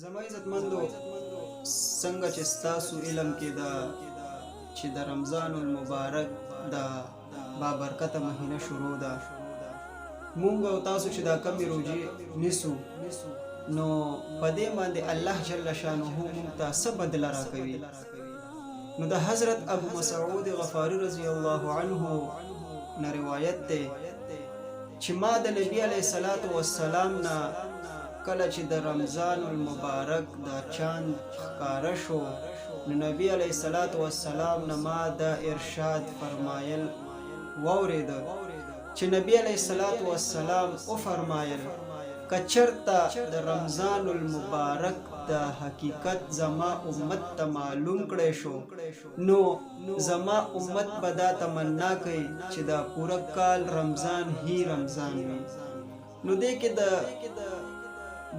زما عزتمندو څنګه چې ستاسو علم کې دا چې د رمضان المبارک دا بابرکته مهینه شروع ده، مونږ او تاسو چې دا کمې روژې نیسو نو په دې باندې الله جل شانه مونږ ته څه بدله راکوي. نو د حضرت ابو مسعود غفاری رضی الله عنه نه روایت ده چې ما د نبی علیه الصلاة والسلام نه کله چې د رمضان المبارک دا چاند ښکاره شو نو نبی علیه الصلاة والسلام نه ما دا ارشاد فرمایل واورېده چې نبی علیه الصلاة والسلام وفرمایل که چرته د رمضان المبارک دا حقیقت زما امت ته معلوم کړی شو نو زما امت به دا تمنا کوي چې دا پوره کال رمضان هی رمضان وي. نو دې کې د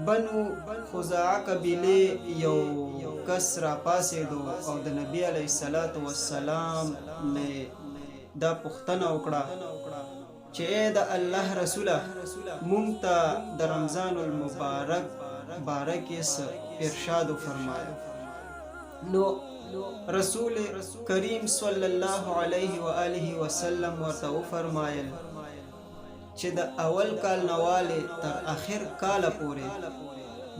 بنو خزاعه قبیله یو کس را پاسېدو او د نبی علیه الصلاة والسلام نه دا پوښتنه وکړه چې ای د الله رسوله مونږ ته د رمضان المبارک باره کې څه ارشاد فرمایه. نو رسول کریم صلی الله علیه و آله وسلم ورته وفرمایل چې د اول کال نواله تر اخر کال پورې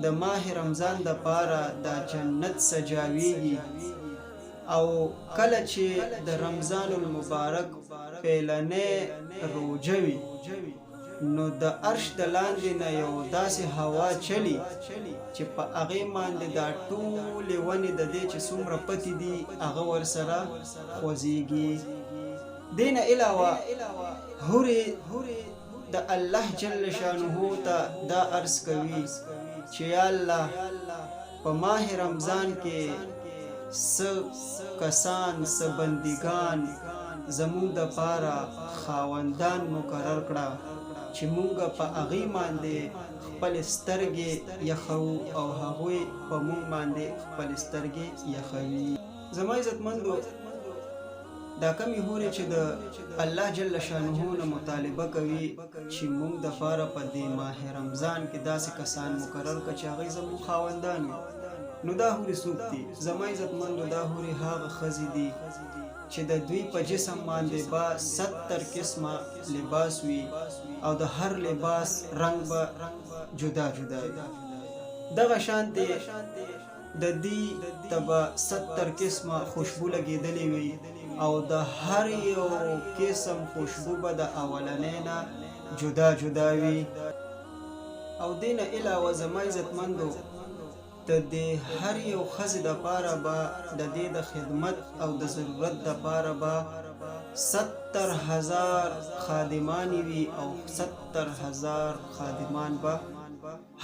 د ماه رمضان د پاره د جنت سجاویږي او کله چې د رمضان المبارک پیلنې روژه وي نو د عرش د لاندې نه یو داسې هوا چلی چې په هغې باندې دا ټولې ونې د دې چې څومره پتې دي هغه ورسره خوځېږي. دې نه علاوه هورې د الله جل شانه ته دا عرض کوي چې یا الله په ماه رمضان کې څه کسان څه بندګان زموږ د پاره خاوندان مقرر کړه چې موږ په هغې باندې خپل سترګې یخو او هغوی په موږ باندې خپل سترګې یخوي. زما عزتمندو دا کمی هورې چې د الله جل شانه نه مطالبه کوي چې موږ د پاره په دې ماه رمضان کې داسې کسان مقرر کړه چې هغوی زموږ خاوندان وي. نو دا هورې څوک دي؟ زما عزتمندو دا هورې هغه ښځې دي چې د دوی په جسم باندې به 70 قسمه لباس وي او د هر لباس رنگ به جدا جدا وي. دغه شانتې د دې ته به 70 قسمه خوشبو لګېدلې وي او د هر یو قسم خوشبو به د اولنۍ نه جدا جدا وي. او دې نه علاوه زما عزتمندو د دې هر یو ښځې دپاره به د دې د خدمت او د ضرورت دپاره به 70,000 خادمانې وي او 70,000 خادمان به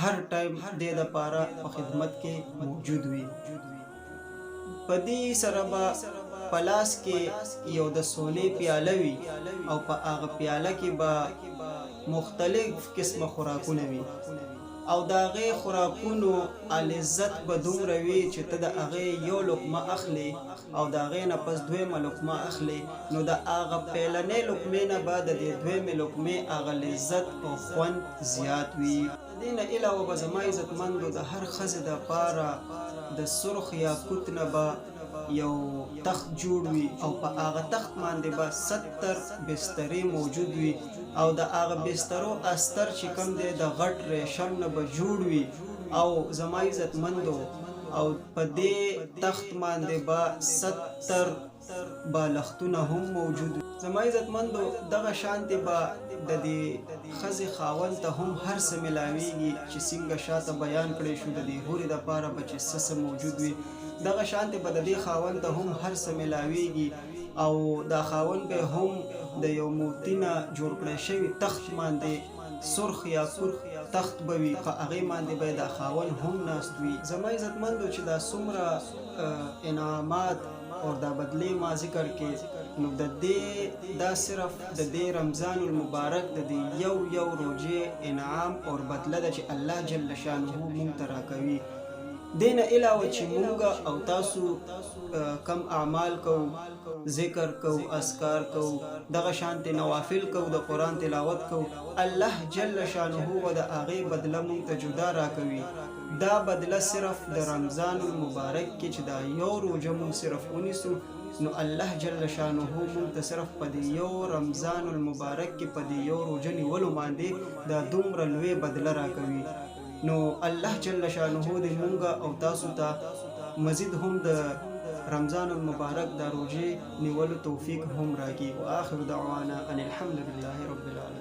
هر ټایم دې دپاره په خدمت کې موجود وي. په دې سره به په لاس کې یو د سولې پیاله وي او په هغه پیاله کې به مختلف قسمه خوراکونه وي او د هغې خوراکونو لذت به دومره وي چې ته د هغې یو لقمه اخلي او د هغې نه پس دویمه لقمه اخلي نو د هغه پیلنۍ لقمې نه به د دې دویمې لقمې هغه لذت او خوند زیات وي. د دې نه علاوه به زما عزتمندو د هر ښځې دپاره د سرخ یاقوت نه به یو تخت جوړ وي او په هغه تخت باندې به 70 بسترې موجود وي او د هغه بسترو استر چې کوم دی د غټ ریشم نه به جوړ وي او زما عزتمندو او په دې تخت باندې به 70 بالښتونه هم موجود وي. زما عزتمندو دغه شانتې به د دې ښځې خاوند ته هم هر څه ملاویږي چې څنګه شاته بیان کړی شو د دې هورې دپاره به چې څه موجود وي دغه شانتې به د دې خاوند ته هم هر څه ملاویږي او دا خاوند به هم د یو موتی نه جوړ کړی شوي تخت باندې سرخ یاقوت تخت به وي په هغې باندې به دا خاوند هم ناست وي. زما عزتمندو چې دا څومره انعامات او دا بدلې ما ذکر کې نو د دې دا صرف د دې رمضان المبارک د دې یو روژې انعام او بدله ده چې الله جل شانه مونږ ته راکوي. دې نه علاوه چې مونږ او تاسو کم اعمال کوو، ذکر کوو، اذکار کوو، دغه شانتې نوافل کوو، د قرآن تلاوت کوو، الله جل شانه و د هغې بدله مونږ ته جدا راکوي. دا بدله صرف د رمضان المبارک کې چې دا یو روژه مونږ صرف ونیسو نو الله جل شانه مونږ ته صرف په دې یو رمضان المبارک کې په دې یو روژه نیولو باندې دا دومره لوی بدله راکوي. نو الله جل شانه دې مونږ او تاسو ته مزید هم د رمضان المبارک دا روژې نیولو توفیق هم راکړي. واخر دعوانا ان الحمد لله رب العالمین.